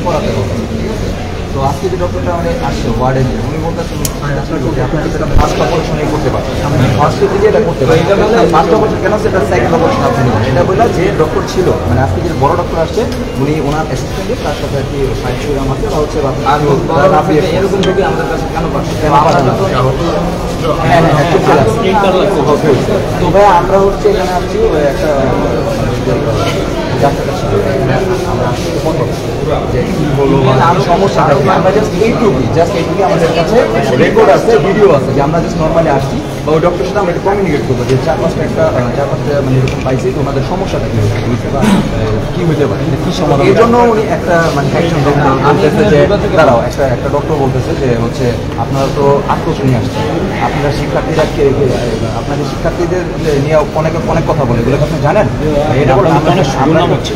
করাতে হবে, ঠিক আছে? তো আজকে যে ডক্টরটা আমাদের আসছে ওয়ার্ডে নিয়ে উনি বলতেছেন আপনার যেটা ফার্স্ট অপারেশনই করতে পারেন, ফার্স্টে থেকে এটা করতে পারেন। ফার্স্ট অপারেশন কেন সেটা সেকেন্ড অপারেশন আপনি নেবেন এটা বললাম যে ডক্টর ছিল, মানে আজকে যে বড় ডক্টর আসছে উনি ওনার অ্যাসিস্ট্যান্টে তার সাথে আর কি ফাইট করে আমাকে বা হচ্ছে আপনি এরকম যদি আমাদের কাছে কেন পাচ্ছেন? হ্যাঁ হ্যাঁ হ্যাঁ, তো ভাই আমরা হচ্ছে এখানে আসছি একটা সমস্যা আমরা জাস্ট এইটুকুই আমাদের কাছে রেকর্ড আছে, ভিডিও আছে যে আমরা জাস্ট নর্মালি আসছি বা ওই ডক্টরের সাথে আমরা একটু কমিউনিকেট করবো যে চার পাঁচটা মানে এরকম পাইছি তো ওনাদের সমস্যাটা কী হতে পারে কি সমাধান। এই জন্য উনি একটা মানে একজন ডক্টর বলতেছে যে দাঁড়াও একটা ডক্টর বলতেছে যে হচ্ছে আপনারা তো আক্রোশ নিয়ে আসছেন, আপনারা শিক্ষার্থীরা আপনাদের শিক্ষার্থীদের নিয়ে অনেক কথা বলে এগুলো আপনি জানেন, এটা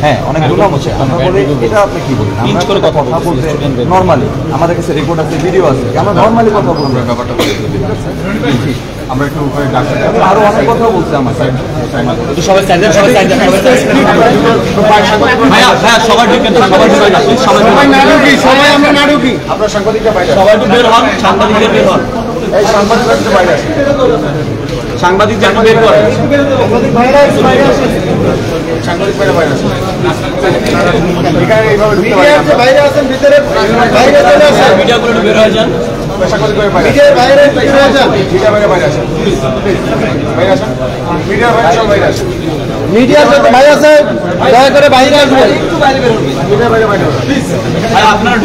হ্যাঁ অনেক দুর্নাম হচ্ছে। আমরা বলি এটা আপনি কি বলেন, আমরা কথা বলতে নর্মালি আমাদের কাছে রেকর্ড আছে, ভিডিও আছে, আমরা নর্মালি কথা বলবো ব্যাপারটা। আমরা একটু আরো অনেক কথা বলছি আমার আপনার সাংবাদিকরা বাইরে সবাই বের হন, সাংবাদিকদের বের হন, এই সাংবাদিকদের বাইরে আসেন, সাংবাদিকদের বের করেন, সাংবাদিক বাইরে আসেন, এখানে এইভাবে বাইরে আসেন, ভিতরে বাইরে চলে আসেন, মিডিয়াগুলো বের হয়ে যান, সাংবাদিক বাইরে বাইরে আসেন, বাইরে আসেন, মিডিয়ার বাইরে সব বাইরে আসেন, মিডিয়ার যত ভাই আছে দয়া করে বাইরে আসবেন, একটু বাইরে বের হবেন, মিডিয়ার বাইরে বাইরে প্লিজ আপনারা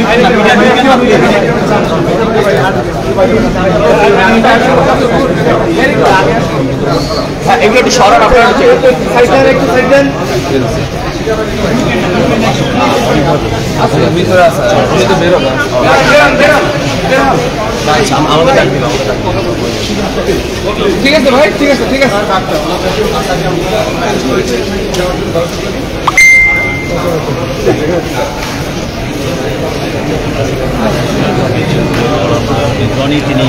এগুলো একটু সরান, আপনারা একটু সাইড দেন, ভিতরে আছে তো বের হবে ঠিক আছে ভাই, ঠিক আছে ঠিক আছে তিনি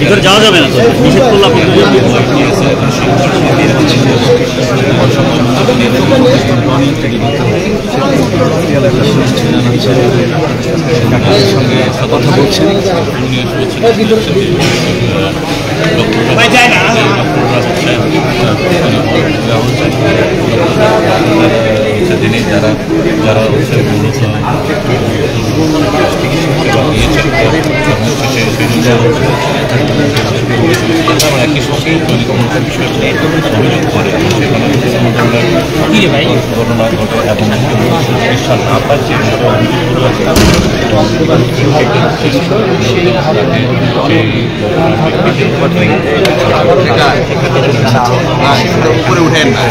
ভিতরে যাওয়া যাবে না, তো নিষেধ করলাম কথা বলছেন যিনি যারা যারা একই সঙ্গে অভিযোগ করে ঘটনা ঘটে এবং চিকিৎসার আপার যে উপরে উঠেন না,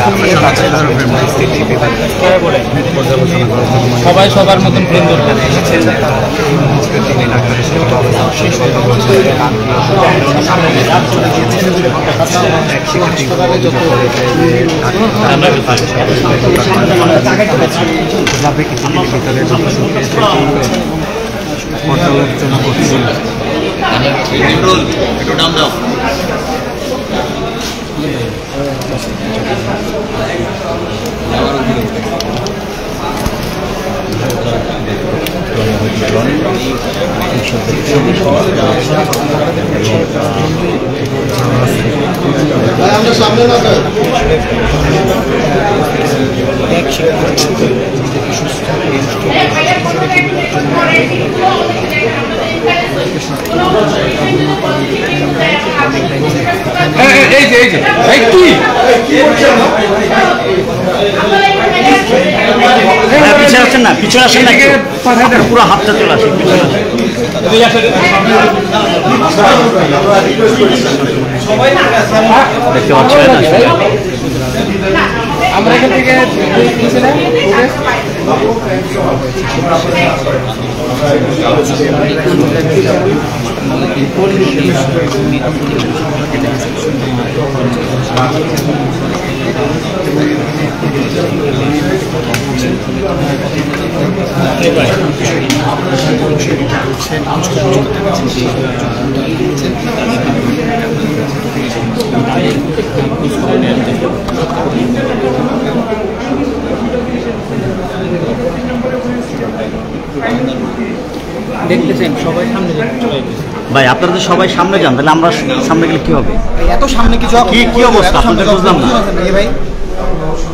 সবাই সবার মতন প্রেম করবেন। পর্যালোচনা করছেন একটু নাম দাও। আমরা সামনে না পিছনে আসেন না, পিছনে আসেন না, পুরো হাতটা চলে আসে দেখতে পাচ্ছেন আমরা এখান থেকে হচ্ছে দেখতেছেন সবাই সামনে ভাই আপনারা তো সবাই সামনে যান, তাহলে আমরা সামনে গেলে কি হবে? এত সামনে কিছু কি অবস্থা আপনাদের বুঝলাম না ভাই।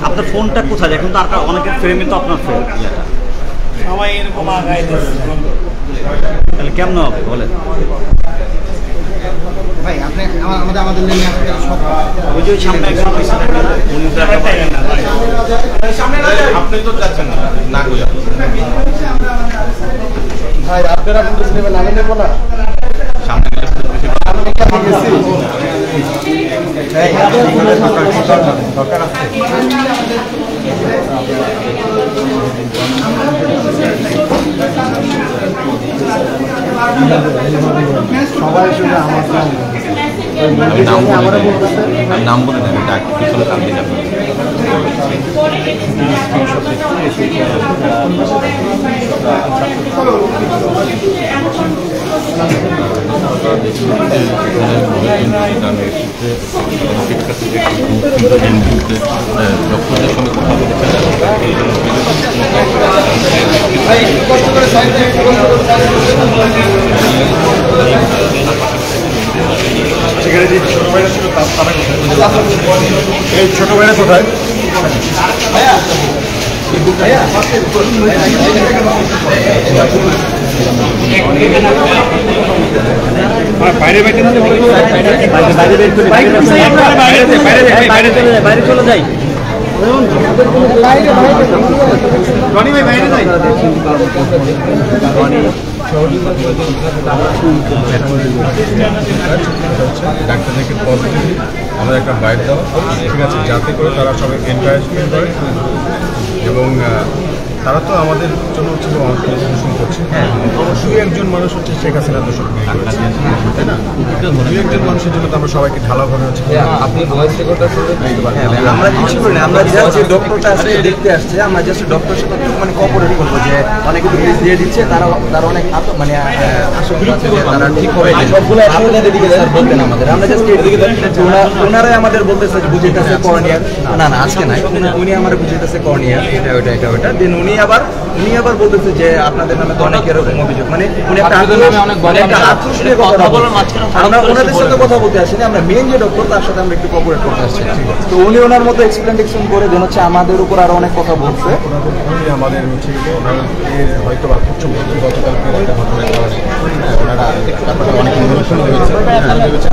আপনার ফোনটা কোথায়? দেখুন তো আপনার অনেকের ফ্রেমে তো আপনার ফ্রেম সবাই এরকম আগায় তাহলে কেমন হবে বলেন? ভাই আপনি আমাদের লেনে সব ওই যে সামনে একজন উনি তো আপনি তো যাচ্ছেন না করে ভাই আপনারা কিন্তু নেবেন আমি নেব না সামনে গেলে দরকার আছে। সবাই শুনে আমার নাম বলে দেন, ডাক পিছনে কান দিয়ে যাবেন। ডক্টরদের সঙ্গে কথা বলেছেন এই ছোট ভাইরা কোথায়? বাইরে চলে যাই। ডাক্তারদেরকে পজিটিভ আমাদের একটা বাইট দেওয়া, ঠিক আছে, যাতে করে তারা সবাই এনকারেজমেন্ট করে এবং তারা তো আমাদের জন্য হচ্ছে পরিদর্শন করছে। হ্যাঁ, অবশ্যই একজন মানুষ হচ্ছে শেখ হাসিনা দোষক নিয়ে করেছে, তাই না? দুই একজন মানুষের জন্য তো আমরা সবাইকে ঢালাওভাবে হচ্ছে আপনি ভয়েস রেকর্ডটা শুনতে আমরা কিছু করি না, আমরা জাস্ট যে ডক্টরটা আজকে দেখতে আসছে, আমরা জাস্ট ডক্টরের সাথে মানে কোঅপারেট করবো যে অনেকে রিলিজ দিয়ে দিচ্ছে, তারা অনেক মানে আশঙ্কা আছে যে তারা ঠিক হবে সবগুলো আপনাদের দিকে স্যার বলতেন আমাদের, আমরা জাস্ট এদিকে ওনারাই আমাদের বলতেছে বুঝাইতেছে কর্নিয়ার, না না আজকে নাই, উনি আমার বুঝাইতেছে কর্নিয়ার এটা ওইটা এটা ওইটা, দেন উনি আবার বলতেছে যে আপনাদের নামে তো অনেক এরকম অভিযোগ, মানে উনি একটা আক্রোশ নিয়ে কথা বলেন। আমরা ওনাদের সাথে কথা বলতে আসিনি, আমরা মেন যে ডক্টর তার সাথে আমরা একটু কোঅপারেট করতে আসছি। তো উনি ওনার মতো এক্সপ্লেনেশন করে দেন হচ্ছে আমাদের উপর আরো অনেক কথা বলছে। আমাদের হচ্ছে হয়তো বা খুব গতকালকে একটা ঘটনার কারণে ওনারা ব্যাপারটা অনেক ইমোশন হয়েছে,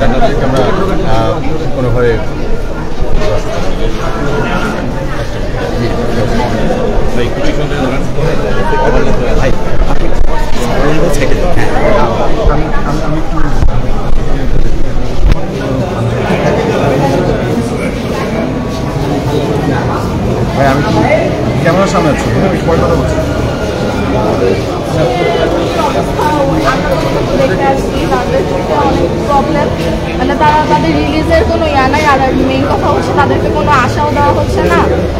ডাক্তারদেরকে আমরা কোনোভাবে ভাই আমি ক্যামেরার সামনে আছি, আমি পরে কথা বলছি। প্রবলেম মানে তারা তাদের রিলিজের কোনো ইয়া নাই, আর মেইন কথা হচ্ছে তাদেরকে কোনো আশাও দেওয়া হচ্ছে না।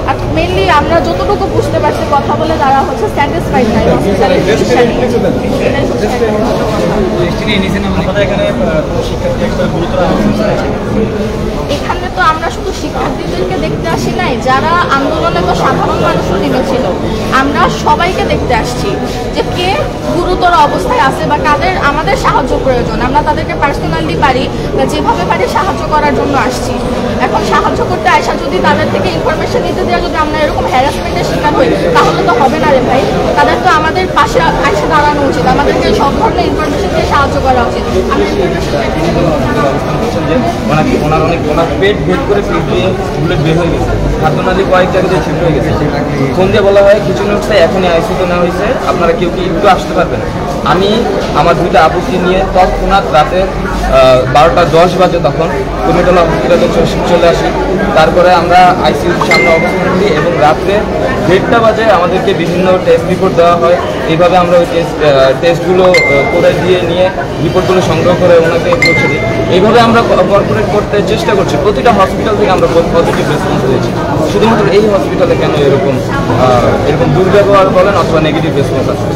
আর মেইনলি আমরা যতটুকু বুঝতে পারছি কথা বলে তারা হচ্ছে স্যাটিসফাইড নাই এখানে। তো আমরা শুধু শিক্ষার্থীদেরকে দেখতে আসি নাই, যারা আন্দোলনে তো সাধারণ মানুষও নেমেছিল, আমরা সবাইকে দেখতে আসছি যে কে গুরুতর অবস্থায় আছে বা কাদের আমাদের সাহায্য প্রয়োজন। আমরা তাদেরকে পার্সোনালি পারি বা যেভাবে পারি সাহায্য করার জন্য আসছি। এখন সাহায্য করতে আসা যদি তাদের থেকে ইনফরমেশন নিতে দেওয়া যদি আমরা এরকম হ্যারাসমেন্টের শিকার হই তাহলে তো হবে না রে ভাই। তাদের তো আমাদের পাশে এসে দাঁড়ানো উচিত, আমাদেরকে সব ধরনের ইনফরমেশন দিয়ে সাহায্য করা উচিত। ওনার পেট ভেদ করে পেট দিয়ে বুলেট বের হয়ে গেছে, খাদ্যনালী কয়েক জায়গায় ছিট হয়ে গেছে। ফোন দিয়ে বলা হয় কিছু হচ্ছে এখনই আইসিইউতে নেওয়া হয়েছে, আপনারা কেউ কি একটু আসতে পারবেন। আমি আমার দুইটা আপুকে নিয়ে তৎক্ষণাৎ রাতে 12:10 বাজে তখন কুমিটোলা হসপিটালে চলে আসি। তারপরে আমরা আইসিইউর সামনে অবস্থান করি এবং রাত্রে দেড়টা বাজে আমাদেরকে বিভিন্ন টেস্ট রিপোর্ট দেওয়া হয়। এইভাবে আমরা ওই টেস্টগুলো করে দিয়ে নিয়ে রিপোর্টগুলো সংগ্রহ করে ওনাকে পৌঁছে দিই। এইভাবে আমরা কর্পোরেট করতে চেষ্টা করছি। প্রতিটা হসপিটাল থেকে আমরা পজিটিভ রেসপন্স পেয়েছি। শুধুমাত্র এই হসপিটালে কেন এরকম দুর্ব্যবহার বলেন অথবা নেগেটিভ রেসপন্স আছে?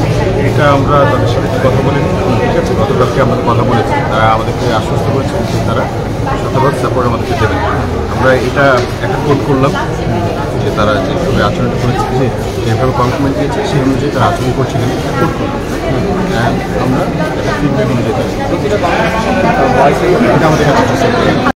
এটা আমরা তাদের সাথে কথা বলিনি, ঠিক আছে? গতকালকে আমাদের কথা বলেছি, তারা আমাদেরকে আশ্বস্ত করেছেন যে তারা শতভাগ সাপোর্ট আমাদেরকে দেবেন। আমরা এটা একটা কোড করলাম যে তারা যেভাবে আচরণটা করেছে, যেভাবে কমিটমেন্ট দিয়েছে সেই অনুযায়ী তারা আচরণ করছে কিনা কোড করলাম। আমরা ফিডব্যাক অনুযায়ী প্রতিটা কনভারসেশনের ভয়েসে এটা আমাদের কাছে